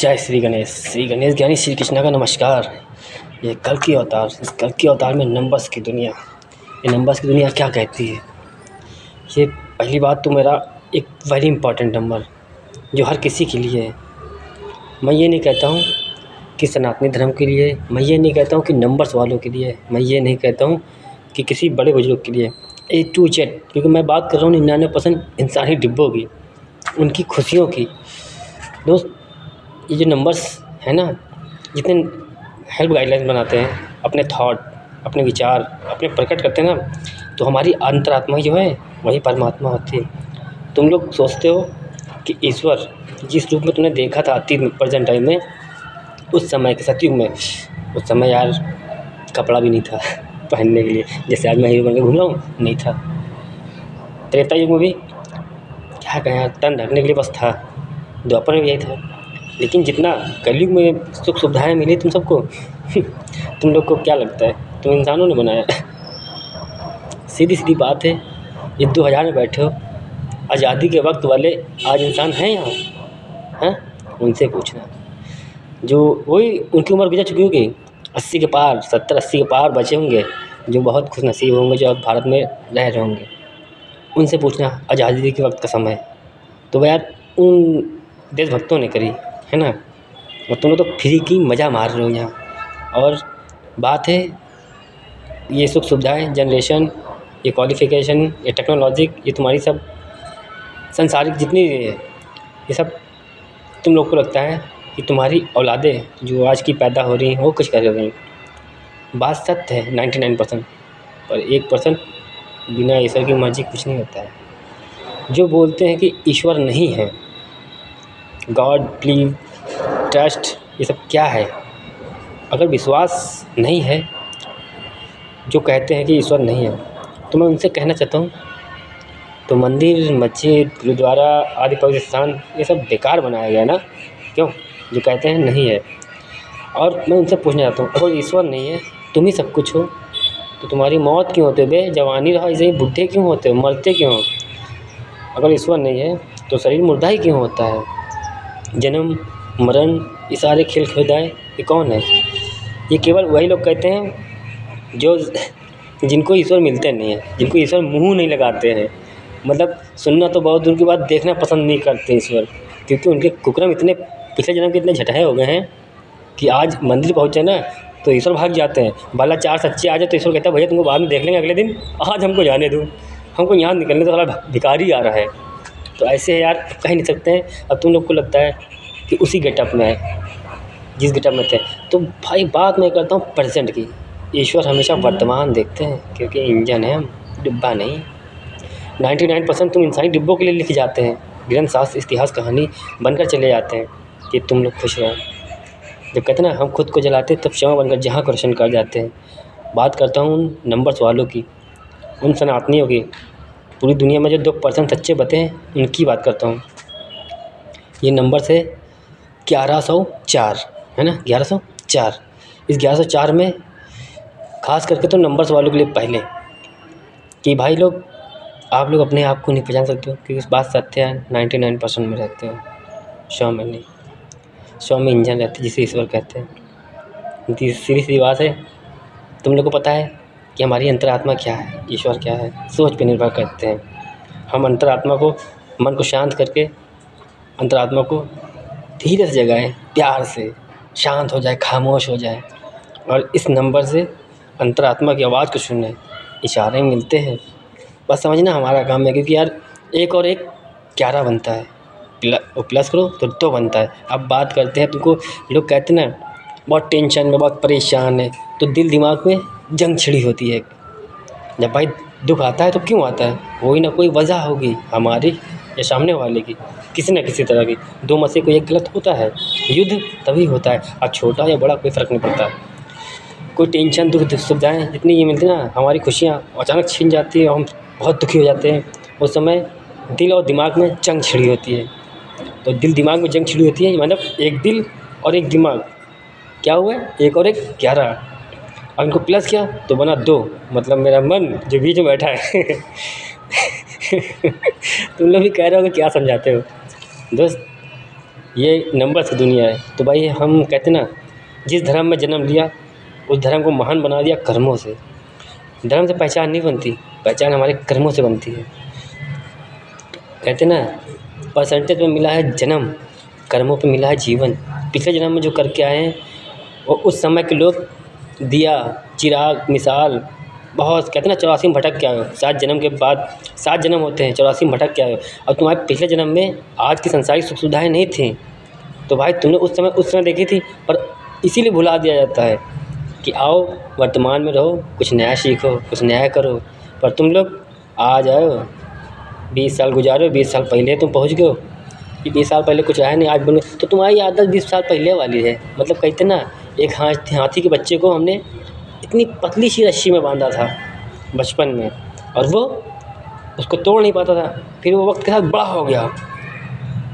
जय श्री गणेश ज्ञानी श्री कृष्णा का नमस्कार। ये कल की अवतार, इस कल की अवतार में नंबर्स की दुनिया, ये नंबर्स की दुनिया क्या कहती है। ये पहली बात तो मेरा एक वेरी इंपॉर्टेंट नंबर जो हर किसी के लिए है। मैं ये नहीं कहता हूँ कि सनातनी धर्म के लिए, मैं ये नहीं कहता हूँ कि नंबर्स वालों के लिए, मैं ये नहीं कहता हूँ कि किसी बड़े बुजुर्ग के लिए, A to Z, क्योंकि मैं बात कर रहा हूँ 99% इंसानी डिब्बों की, उनकी खुशियों की। दोस्त, ये जो नंबर्स है ना, जितने हेल्प गाइडलाइंस बनाते हैं, अपने थॉट, अपने विचार, अपने प्रकट करते हैं ना, तो हमारी अंतरात्मा जो है वही परमात्मा होती है। तुम लोग सोचते हो कि ईश्वर जिस रूप में तुमने देखा था अतीत में, प्रेजेंट टाइम में, उस समय के सतयुग में, उस समय यार कपड़ा भी नहीं था पहनने के लिए, जैसे आज मैं हीरो बन के घूम रहा हूँ, नहीं था। त्रेता युग में भी क्या कहें यार, तन ढकने के लिए बस था। द्वापर में भी यही था। लेकिन जितना कलयुग में सुख सुविधाएं मिली तुम सबको तुम लोग को क्या लगता है तुम इंसानों ने बनाया? सीधी सीधी बात है, ये 2000 में बैठे हो, आज़ादी के वक्त वाले आज इंसान हैं यहाँ, हैं? उनसे पूछना, जो वही उनकी उम्र गुजर चुकी होगी, 80 के पार, 70-80 के पार बचे होंगे, जो बहुत खुशनसीब होंगे, जो अब भारत में रह रहे होंगे। उनसे पूछना आज़ादी के वक्त का समय, तो वह यार उन देशभक्तों ने करी है ना। और तुम लोग तो फ्री की मज़ा मार रहे हो यहाँ। और बात है ये सुख सुविधाएं, जनरेशन, ये क्वालिफिकेशन, ये टेक्नोलॉजी, ये तुम्हारी सब संसारिक जितनी है, ये सब तुम लोग को लगता है कि तुम्हारी औलादें जो आज की पैदा हो रही हैं वो कुछ कर रही हैं। बात सत्य है 99%, पर 1% बिना ईश्वर की मर्जी कुछ नहीं होता है। जो बोलते हैं कि ईश्वर नहीं है, गॉड, प्लीज, ट्रस्ट, ये सब क्या है? अगर विश्वास नहीं है, जो कहते हैं कि ईश्वर नहीं है, तो मैं उनसे कहना चाहता हूँ, तो मंदिर, मस्जिद, गुरुद्वारा आदि पवित्र स्थान ये सब बेकार बनाया गया ना, क्यों? जो कहते हैं नहीं है। और मैं उनसे पूछना चाहता हूँ, अगर ईश्वर नहीं है, तुम ही सब कुछ हो, तो तुम्हारी मौत क्यों होते बे? जवानी रहा ऐसे ही बुढ़े क्यों होते हो, मरते क्यों हो? अगर ईश्वर नहीं है तो शरीर मुर्दा ही क्यों होता है? जन्म मरण, ये सारे खेल खुदाए, ये कौन है? ये केवल वही लोग कहते हैं जो जिनको ईश्वर मिलते नहीं हैं, जिनको ईश्वर मुंह नहीं लगाते हैं। मतलब सुनना तो बहुत दूर की बात, देखना पसंद नहीं करते ईश्वर, क्योंकि उनके कुकर्म इतने पिछले जन्म के इतने झटहे हो गए हैं कि आज मंदिर पहुँचे ना तो ईश्वर भाग जाते हैं। भला 4 सच्चे आ जाए तो ईश्वर कहता है भैया तुमको बाद में देख लेंगे अगले दिन, आज हमको जाने दो, हमको यहाँ निकलने तो थोड़ा भिखारी आ रहा है। तो ऐसे यार कह नहीं सकते हैं। अब तुम लोग को लगता है कि उसी गेटअप में है जिस गेटअप में थे, तो भाई बात मैं करता हूँ प्रेजेंट की। ईश्वर हमेशा वर्तमान देखते हैं, क्योंकि इंजन है हम, डिब्बा नहीं। 99% तुम इंसानी डिब्बों के लिए लिखे जाते हैं, ग्रंथ, शास्त्र, इतिहास, कहानी बनकर चले जाते हैं कि तुम लोग खुश रहो। जब कहते हैं ना हम खुद को जलाते तब शव बनकर जहाँ को रोशन कर जाते हैं। बात करता हूँ उन नंबर्स वालों की, उन सनातनियों की, पूरी दुनिया में जो 2% सच्चे बते हैं उनकी बात करता हूँ। ये नंबर से 1104 है ना, 1104। इस 1104 में ख़ास करके तो नंबर्स वालों के लिए पहले कि भाई लोग, आप लोग अपने आप को नहीं पहचान सकते हो, क्योंकि इस बात सत्य है 99% में रहते हो, 100 में नहीं। 100 में इंजन रहती है जिसे ईश्वर कहते हैं। सीधी सी बात है, तुम लोग को पता है कि हमारी अंतरात्मा क्या है, ईश्वर क्या है, सोच पे निर्भर करते हैं। हम अंतरात्मा को, मन को शांत करके अंतरात्मा को धीरे से जगाएं, प्यार से शांत हो जाए, खामोश हो जाए, और इस नंबर से अंतरात्मा की आवाज़ को सुने। इशारे मिलते हैं, बस समझना हमारा काम है, क्योंकि यार 1 और 1 11 बनता है, प्लस करो तो 2 बनता है। अब बात करते हैं, तुमको लोग कहते हैं ना बहुत टेंशन में, बहुत परेशान है, तो दिल दिमाग में जंग छिड़ी होती है। जब भाई दुख आता है तो क्यों आता है? कोई ना कोई वजह होगी, हमारी या सामने वाले की, किसी न किसी तरह की। 2 में से कोई एक गलत होता है, युद्ध तभी होता है। अब छोटा या बड़ा कोई फ़र्क नहीं पड़ता। कोई टेंशन, दुख, सुविधाएं जितनी ये मिलती है ना, हमारी खुशियाँ अचानक छीन जाती है और हम बहुत दुखी हो जाते हैं। उस समय दिल और दिमाग में जंग छिड़ी होती है। तो दिल दिमाग में जंग छिड़ी होती है, मतलब एक दिल और एक दिमाग, क्या हुआ? 1 और 1 11। अब इनको प्लस किया तो बना 2, मतलब मेरा मन जो बीच में बैठा है तुम लोग भी कह रहे हो कि क्या समझाते हो दोस्त? ये नंबर्स की दुनिया है। तो भाई हम कहते ना, जिस धर्म में जन्म लिया उस धर्म को महान बना दिया कर्मों से। धर्म से पहचान नहीं बनती, पहचान हमारे कर्मों से बनती है। कहते ना, परसेंटेज में मिला है जन्म, कर्मों पे मिला है जीवन। पिछले जन्म में जो करके आए हैं वो उस समय के लोग दिया, चिराग, मिसाल बहुत, कहते ना 84 में भटक के आए हो। 7 जन्म के बाद 7 जन्म होते हैं, 84 में भटक के आए हो। और तुम्हारे पिछले जन्म में आज की संसारिक सुख सुविधाएँ नहीं थी, तो भाई तुमने उस समय देखी थी। पर इसीलिए भुला दिया जाता है कि आओ वर्तमान में रहो, कुछ नया सीखो, कुछ नया करो। पर तुम लोग आज आए हो, 20 साल गुजारो, 20 साल पहले तुम पहुँच गए हो कि 20 साल पहले कुछ आया नहीं, आज बन गए। तो तुम्हारी आदत 20 साल पहले वाली है। मतलब कहते ना, एक हाथी के बच्चे को हमने इतनी पतली सी रस्सी में बांधा था बचपन में, और वो उसको तोड़ नहीं पाता था। फिर वो वक्त के साथ बड़ा हो गया,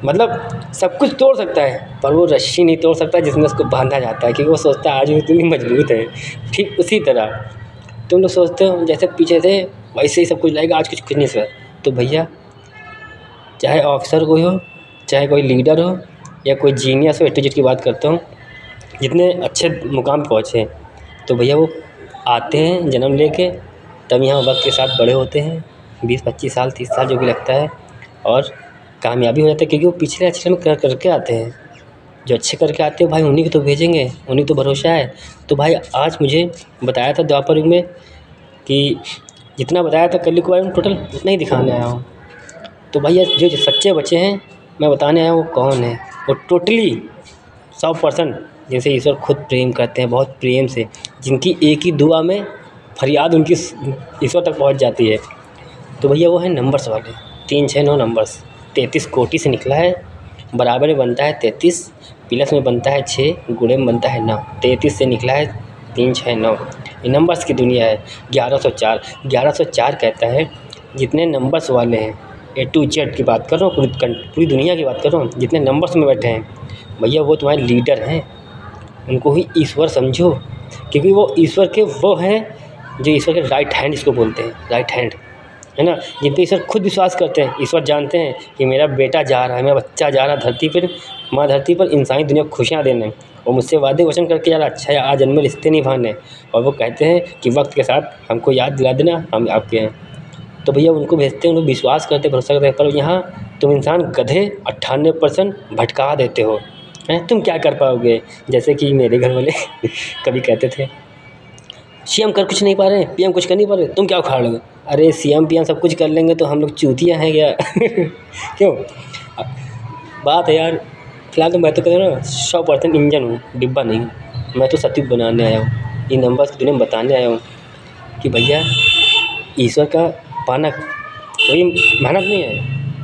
मतलब सब कुछ तोड़ सकता है पर वो रस्सी नहीं तोड़ सकता जिसमें उसको बांधा जाता है, क्योंकि वो सोचता है आज वो इतनी मजबूत है। ठीक उसी तरह तुम लोग सोचते हो जैसे पीछे थे वैसे ही सब कुछ लगेगा, आज कुछ नहीं सकता। तो भैया, चाहे ऑफिसर कोई हो, चाहे कोई लीडर हो, या कोई जीनियस हो, A to Z की बात करता हूँ, जितने अच्छे मुकाम पे पहुँचे हैं, तो भैया वो आते हैं जन्म लेके, तब यहाँ वक्त के साथ बड़े होते हैं, 20-25 साल 30 साल जो भी लगता है, और कामयाबी हो जाता है, क्योंकि वो पिछले अच्छे में करके आते हैं। जो अच्छे करके आते हैं भाई उन्हीं को तो भेजेंगे, उन्हीं को तो भरोसा है। तो भाई आज मुझे बताया था द्वापर युग में कि जितना बताया था कलयुग के बारे में टोटल उतना ही दिखाने आया हूँ। तो भैया जो सच्चे बच्चे हैं मैं बताने आया हूँ वो कौन है, वो टोटली 100% जिनसे ईश्वर खुद प्रेम करते हैं, बहुत प्रेम से, जिनकी एक ही दुआ में फरियाद उनकी ईश्वर तक पहुँच जाती है। तो भैया वो है नंबर्स वाले, 3 6 9 नंबर्स। 33 कोटि से निकला है, बराबर में बनता है 33, प्लस में बनता है 6, गुणे में बनता है 9। 33 से निकला है 3 6 9। ये नंबर्स की दुनिया है। 1104 1104 कहता है जितने नंबर्स वाले हैं, A to Z की बात कर रहा हूँ, पूरी दुनिया की बात कर रहा हूँ, जितने नंबर्स में बैठे हैं भैया वो तुम्हारे लीडर हैं। उनको ही ईश्वर समझो, क्योंकि वो ईश्वर के वो हैं जो ईश्वर के राइट हैंड इसको बोलते हैं, राइट हैंड है ना, जिन पर ईश्वर खुद विश्वास करते हैं। ईश्वर जानते हैं कि मेरा बेटा जा रहा है, मेरा बच्चा जा रहा है धरती पर, माँ धरती पर इंसानी दुनिया को खुशियाँ देने, और मुझसे वादे वचन करके यार अच्छा है आज जन्म रिश्ते निभाने, और वो कहते हैं कि वक्त के साथ हमको याद दिला देना हम आपके हैं। तो भैया उनको भेजते हैं, उनको विश्वास करते, भरोसा करते हैं। पर यहाँ तुम इंसान गधे 98% भटका देते हो हैं। तुम क्या कर पाओगे? जैसे कि मेरे घर वाले कभी कहते थे CM कर कुछ नहीं पा रहे, PM कुछ कर नहीं पा रहे, तुम क्या उखाड़ लोगे? अरे CM PM सब कुछ कर लेंगे तो हम लोग चूतिया हैं क्या? क्यों बात है यार। फिलहाल तो मैं तो कहता हूँ ना 100% इंजन हूँ, डिब्बा नहीं हूँ। मैं तो सत्युग बनाने आया हूँ, इन नंबर्स की दुनिया में बताने आया हूँ कि भैया ईश्वर का पाना कोई मेहनत नहीं है,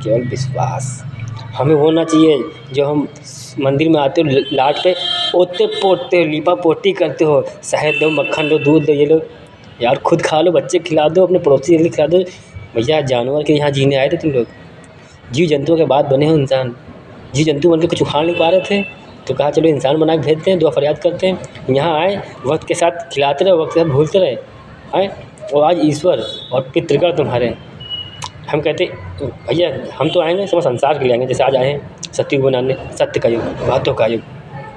केवल विश्वास। हमें होना चाहिए जो हम मंदिर में आते हो लाट पे ओते पोतते हो, लीपा पोती करते हो, शहद दो, मक्खन दो, दूध दो, ये लो यार, खुद खा लो, बच्चे खिला दो, अपने पड़ोसी के खिला दो। भैया जानवर के यहाँ जीने आए थे तुम लोग, जीव जंतुओं के बाद बने हो इंसान। जीव जंतु बन के कुछ उखाड़ नहीं पा रहे थे तो कहा चलो इंसान बना के भेजते हैं, दुआ फरियाद करते हैं। यहाँ आए, वक्त के साथ खिलाते रहे, वक्त के साथ भूलते रहे आए, और आज ईश्वर और पितृगण तुम्हारे। हम कहते भैया हम तो आएंगे सब संसार के लिए आएंगे, जैसे आज आए हैं सत्युग बनाने, सत्य का युग, बातों का युग,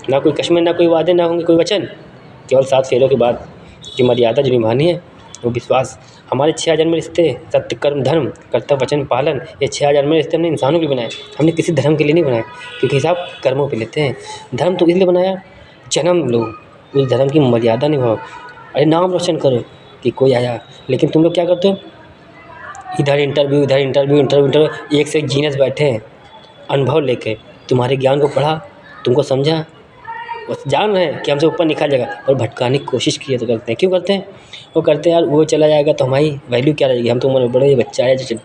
ना कोई कश्मर, ना कोई वादे, ना होंगे कोई वचन, केवल 7 फेरों के बाद की मर्यादा जो निभानी है वो विश्वास। हमारे 6000 में रिश्ते, सत्य कर्म धर्म कर्तव्य वचन पालन, ये 6000 में रिश्ते हमने इंसानों के लिए बनाए, हमने किसी धर्म के लिए नहीं बनाए, क्योंकि हिसाब कर्मों पे लेते हैं। धर्म तो इसलिए बनाया जन्म लो, उस धर्म की मर्यादा निभाओ, अरे नाम रोशन करो कि कोई आया। लेकिन तुम लोग क्या करते हो, इधर इंटरव्यू, इधर इंटरव्यू, एक से एक जीनियस बैठे हैं अनुभव लेके, तुम्हारे ज्ञान को पढ़ा, तुमको समझा, बस जान रहे हैं कि हमसे ऊपर निकल जाएगा, और भटकाने की कोशिश की है तो करते हैं। क्यों करते हैं? वो करते हैं यार वो चला जाएगा तो हमारी वैल्यू क्या रहेगी, हम तो उम्र में बड़े, बच्चा है जो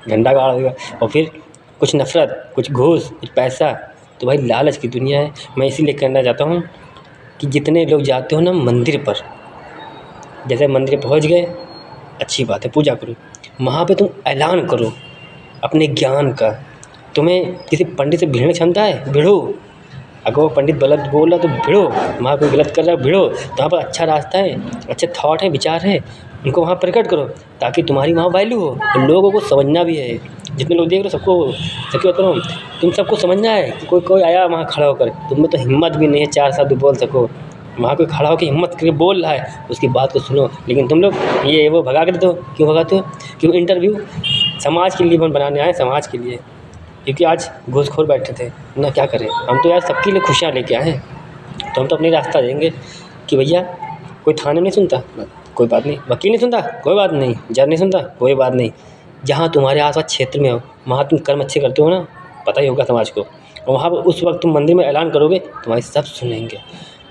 झंडा गाड़ देगा, और फिर कुछ नफरत, कुछ घूस, कुछ पैसा। तो भाई लालच की दुनिया है। मैं इसीलिए कहना चाहता हूँ कि जितने लोग जाते हो ना मंदिर पर, जैसे मंदिर पहुँच गए अच्छी बात है, पूजा करो, वहाँ पे तुम ऐलान करो अपने ज्ञान का। तुम्हें किसी पंडित से भिड़ने क्षमता है, भिड़ो। अगर वो पंडित गलत बोल रहा तो भिड़ो, वहाँ कोई गलत कर रहा है भिड़ो, तो वहाँ पर अच्छा रास्ता है, अच्छे थॉट है, विचार है, उनको वहाँ प्रकट करो ताकि तुम्हारी वहाँ वैल्यू हो। तो लोगों को समझना भी है, जितने लोग देख रहे हो सबको सबकी बात करो, तुम सबको समझना है कि कोई कोई आया वहाँ खड़ा होकर, तुम में तो हिम्मत भी नहीं है 4 शब्द बोल सको। वहाँ कोई खड़ा होकर हिम्मत करके बोल रहा है, उसकी बात को सुनो। लेकिन तुम लोग ये वो भगा कर दो। क्यों भगाते हो? क्यों? इंटरव्यू समाज के लिए बनाने आए, समाज के लिए। क्योंकि आज घूसखोर बैठे थे ना, क्या करें हम तो यार सबके लिए खुशियाँ लेके आए हैं। तो हम तो अपनी रास्ता देंगे कि भैया कोई थाने नहीं सुनता, कोई बात नहीं, वकील नहीं सुनता, कोई बात नहीं, जज नहीं सुनता, कोई बात नहीं। जहाँ तुम्हारे आसपास क्षेत्र में हो वहाँ तुम कर्म अच्छे करते हो ना, पता ही होगा समाज को, और वहाँ पर उस वक्त तुम मंदिर में ऐलान करोगे, तुम्हारी सब सुनेंगे।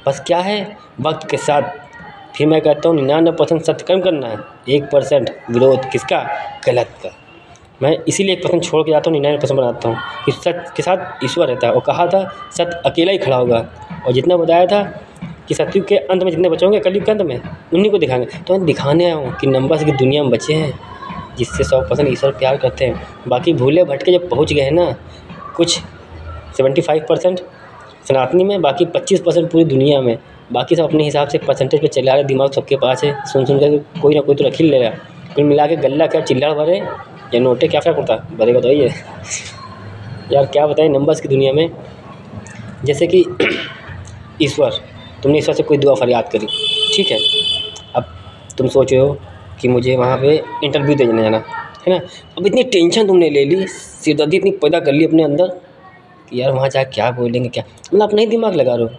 बस क्या है, वक्त के साथ फिर मैं कहता हूँ 99% सत्कर्म करना है, 1% विरोध किसका? गलत का। मैं इसीलिए 1% छोड़ के जाता हूँ, 99% बनाता हूँ कि सत्य के साथ ईश्वर रहता है। और कहा था सत्य अकेला ही खड़ा होगा, और जितना बताया था कि सतयुग के अंत में जितने बचे होंगे कलयुग के अंत में उन्हीं को दिखाएंगे। तो मैं दिखाने आया हूँ कि नंबर्स की दुनिया में बचे हैं जिससे 100% ईश्वर प्यार करते हैं। बाकी भूले भटके जब पहुँच गए हैं ना, कुछ 75% सनातनी में, बाकी 25% पूरी दुनिया में, बाकी सब अपने हिसाब से परसेंटेज पे चला रहे, दिमाग सबके पास है, सुन सुन कर कोई ना कोई तो रख ही ले रहा है। कुल मिला के गल्ला क्या चिल्लड़ भरे या नोटे, क्या फ़र्क पड़ता है? भरेगा तो ही है यार। क्या बताएं नंबर्स की दुनिया में, जैसे कि ईश्वर, तुमने ईश्वर से कोई दुआ फरियाद करी, ठीक है, अब तुम सोच रहे हो कि मुझे वहाँ पे इंटरव्यू देने जाना है ना। अब इतनी टेंशन तुमने ले ली, सिरदर्दी इतनी पैदा कर ली अपने अंदर कि यार वहाँ जाकर क्या बोलेंगे, क्या, मतलब अपना ही दिमाग लगा रहे हो,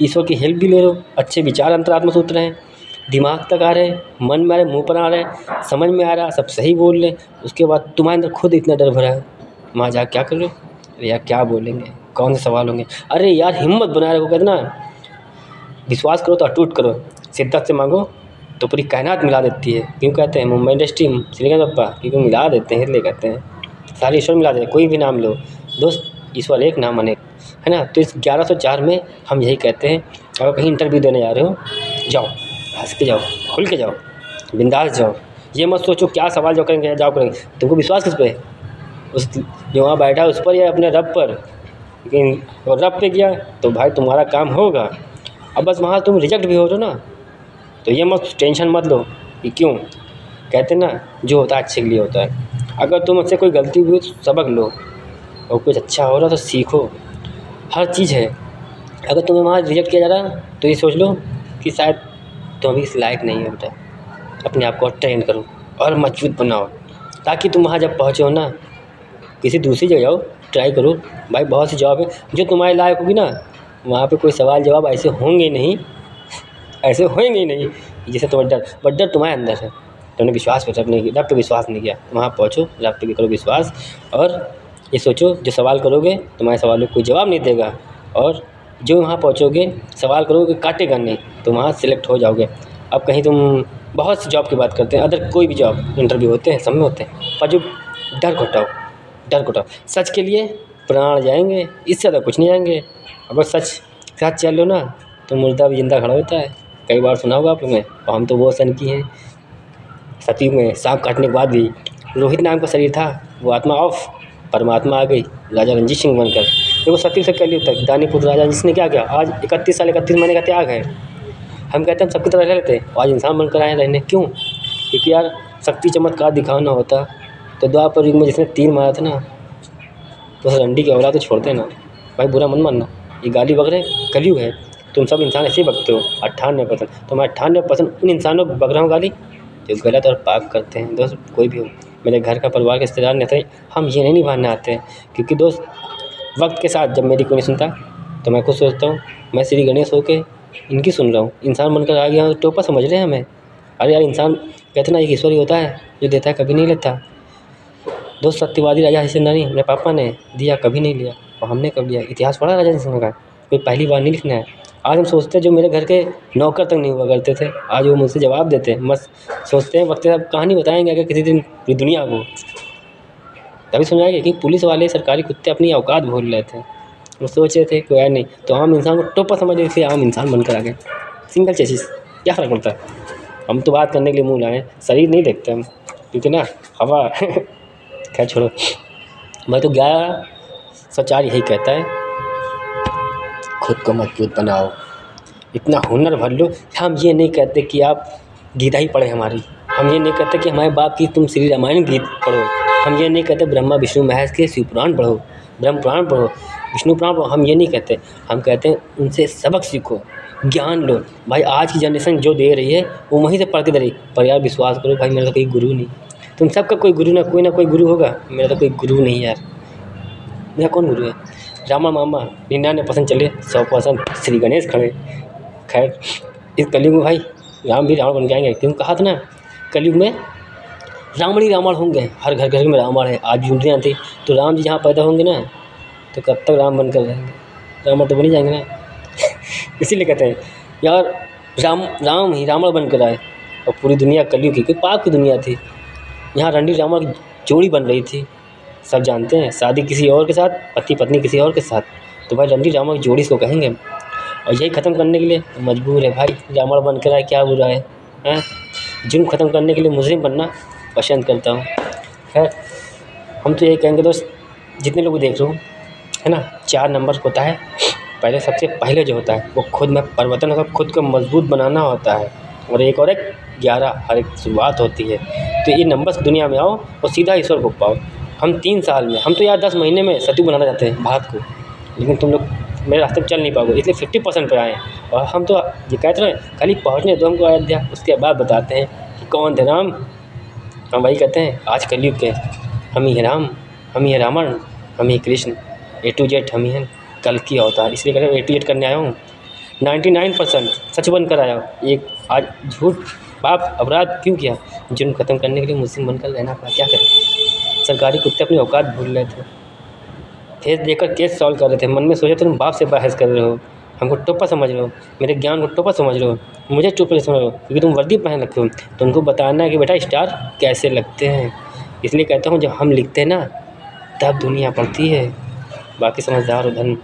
ईश्वर की हेल्प भी ले रहे हो, अच्छे विचार अंतरात्मा सूत्र हैं, दिमाग तक आ रहे हैं, मन में आ रहे, मुँह पर आ रहे हैं, समझ में आ रहा है, सब सही बोल रहे। उसके बाद तुम्हारे अंदर खुद इतना डर भरा है, वहाँ जाकर क्या कर रहे हो? अरे यार क्या बोलेंगे, कौन से सवाल होंगे? अरे यार हिम्मत बनाए रखो, कहते ना विश्वास करो तो अटूट करो, शिद्दत से मांगो तो पूरी कायनात मिला देती है। क्यों कहते हैं मुंबई इंडस्ट्री श्रीकांत बप्पा, क्योंकि मिला देते हैं इसलिए कहते हैं, सारे ईश्वर मिला देते हैं। कोई भी नाम लो दोस्त, ईश्वर एक नाम अनेक, है ना। तो इस 1104 में हम यही कहते हैं, अगर कहीं इंटरव्यू देने जा रहे हो, जाओ, हंस के जाओ, खुल के जाओ, बिंदास जाओ। ये मत सोचो क्या सवाल जो करेंगे जाओ करेंगे। तुमको विश्वास किस पे? उस जो वहाँ बैठा है उस पर या अपने रब पर? लेकिन और रब पे किया तो भाई तुम्हारा काम होगा। अब बस वहाँ तुम रिजेक्ट भी हो रहे हो ना, तो ये मत टेंशन मत लो कि क्यों। कहते हैं ना जो होता है अच्छे के लिए होता है। अगर तुम मुझसे कोई गलती हुई तो सबक लो, और कुछ अच्छा हो रहा तो सीखो, हर चीज़ है। अगर तुम्हें वहाँ रिजेक्ट किया जा रहा है तो ये सोच लो कि शायद तुम अभी इस लायक नहीं हो बेटा। अपने आप को ट्रेन करो और मजबूत बनाओ, ताकि तुम वहाँ जब पहुँचो ना, किसी दूसरी जगह जाओ, ट्राई करो भाई, बहुत सी जॉब है जो तुम्हारे लायक होगी ना, वहाँ पे कोई सवाल जवाब ऐसे होंगे नहीं, ऐसे होंगे ही नहीं जैसे तुम्हारा डर, बट डर तुम्हारे अंदर है। तुमने विश्वास पे रब पे विश्वास नहीं किया, वहाँ पहुँचो, रब पे भी करो विश्वास, और ये सोचो जो सवाल करोगे तुम्हारे सवालों को कोई जवाब नहीं देगा, और जो वहाँ पहुँचोगे सवाल करोगे काटेगा नहीं, तो वहाँ सिलेक्ट हो जाओगे। अब कहीं तुम बहुत सी जॉब की बात करते हैं, अदर कोई भी जॉब इंटरव्यू होते हैं, सब में होते हैं, पर जो डर को हटाओ, डर को हटाओ। सच के लिए प्राण जाएंगे, इससे ज़्यादा कुछ नहीं जाएंगे। अगर सच साथ चल लो ना तो मुर्दा भी जिंदा खड़ा होता है, कई बार सुना होगा आप लोगों ने। और हम तो वो सन की हैं, सती में सांप काटने के बाद भी रोहित नाम का शरीर था, वो आत्मा ऑफ, परमात्मा आ गई राजा रंजीत सिंह बनकर। देखो सती से कल तक दानीपुत्र राजा जिसने क्या किया, आज 31 साल 31 महीने का त्याग है। हम कहते हैं हम सबकी तरह रह लेते, आज इंसान बनकर आए रहने। क्यों? क्योंकि यार शक्ति चमत्कार दिखाना होता तो द्वापर युग में जिसने तीर मारा था ना, तो रंडी की औलाद तो छोड़ते ना भाई, बुरा मन मानना, ये गाली वगैरह कलयुग है। तुम सब इंसान ऐसे ही बकते हो 98%, तो मैं 98% उन इंसानों को बक रहा हूँ गाली जो गलत और पाप करते हैं। दोस्त कोई भी हो, मेरे घर का परिवार के रिश्तेदार नहीं थे, हम ये नहीं निभाने आते हैं। क्योंकि दोस्त वक्त के साथ जब मेरी कोई नहीं सुनता तो मैं खुद सोचता हूँ मैं श्री गणेश होके इनकी सुन रहा हूँ, इंसान बनकर आ गया, टोपा समझ रहे हैं हमें। अरे यार इंसान कहते ना एक ईश्वर ही होता है जो देता है कभी नहीं लेता। दोस्त सत्यवादी राजा हरिश्चंद्र नहीं, मेरे पापा ने दिया कभी नहीं लिया, और हमने कब लिया? इतिहास पढ़ा राजा हरिश्चंद्र का? कोई पहली बार नहीं लिखना है। आज हम सोचते हैं जो मेरे घर के नौकर तक नहीं हुआ करते थे, आज वो मुझसे जवाब देते हैं। मस्त सोचते हैं वक्त साहब कहानी बताएंगे अगर किसी दिन पूरी दुनिया को, तभी समझाएंगे कि पुलिस वाले सरकारी कुत्ते अपनी औकात भूल रहे थे, वो सोच रहे थे कोई नहीं, तो आम इंसान को टोपा समझ रहे थे, आम इंसान बनकर आ गए। सिंगल चेसिस, क्या फ़र्क पड़ता है? हम तो बात करने के लिए मुँह लाए, शरीर नहीं देखते हम, क्योंकि ना हवा खैर छोड़ो। मैं तो 1104 यही कहता है, खुद को मजबूत बनाओ, इतना हुनर भर लो। हम ये नहीं कहते कि आप गीता ही पढ़ें हमारी, हम ये नहीं कहते कि हमारे बाप की तुम श्री रामायण गीत पढ़ो, हम ये नहीं कहते ब्रह्मा विष्णु महेश के शिव पुराण पढ़ो, ब्रह्म पुराण पढ़ो, विष्णु पुराण पढ़ो, हम ये नहीं कहते। हम कहते हैं उनसे सबक सीखो, ज्ञान लो। भाई आज की जनरेशन जो दे रही है वो वहीं से पढ़ के दे रही, पर यार विश्वास करो भाई, मेरा तो कोई गुरु नहीं। तुम सबका कोई गुरु ना कोई गुरु होगा, मेरा तो कोई गुरु नहीं यार। मेरा कौन गुरु है? रामा मामा 99% चले, 100% श्री गणेश खड़े। खैर इस कलयुग में भाई राम भी रावण बन जाएंगे, क्यों कहा था ना, कलयुग में रावण ही रावण होंगे, हर घर घर में रावण है। आज भी थी तो राम जी जहाँ पैदा होंगे ना, तो कब तक राम बनकर रहेंगे, रावण तो बन ही जाएंगे ना। इसीलिए कहते हैं यार राम ही रावण बनकर आए, और पूरी दुनिया कलयुग की, कोई पाप की दुनिया थी, यहाँ रणधीर रावण की जोड़ी बन रही थी। सब जानते हैं, शादी किसी और के साथ, पति पत्नी किसी और के साथ, तो भाई रणधीर रावण की जोड़ी इसको कहेंगे। और यही ख़त्म करने के लिए मजबूर है भाई, रावण बनकर आए, क्या बुरा है? जुर्म ख़त्म करने के लिए मुजरिम बनना पसंद करता हूँ। खैर हम तो यही कहेंगे दोस्त, जितने लोग देख रहे हो है ना, 4 नंबर होता है। पहले सबसे पहले जो होता है वो खुद में परिवर्तन होता है, खुद को मजबूत बनाना होता है, और एक 11 हर एक शुरुआत होती है। तो ये नंबर्स की दुनिया में आओ और सीधा ईश्वर को पाओ। हम 3 साल में, हम तो यार 10 महीने में सतयुग बनाना चाहते हैं भारत को, लेकिन तुम लोग मेरे रास्ते पर चल नहीं पाओगे, इसलिए 50% पे आए हैं। और हम तो ये कहते रहे खाली पहुँचने दो हमको अयोध्या, उसके बाद बताते हैं कि कौन थे राम। हम वही कहते हैं आज कलयुग के हम ही हैं राम, हम ही हैं रावण, हम ही कृष्ण, A to Z हम ही हैं, कल की अवतार। इसलिए कहते हैं A to Z करने आया हूँ, 99% सच बनकर आया हूँ। एक आज झूठ पाप अपराध क्यों किया, जुर्म ख़त्म करने के लिए मुस्लिम बनकर रहना पड़ा, क्या करें। सरकारी कुत्ते अपनी औकात भूल रहे थे, फेस देखकर केस सॉल्व कर रहे थे, मन में सोचा तुम बाप से बहस कर रहे हो, हमको टोपा समझ रहे हो, मेरे ज्ञान को टोपा समझ रहे हो, मुझे टोपा समझ रहे हो, क्योंकि तुम वर्दी पहन रखे हो। तुमको बताना है कि बेटा स्टार कैसे लगते हैं। इसलिए कहता हूँ जब हम लिखते हैं ना तब दुनिया पढ़ती है। बाकी समझदार हो धन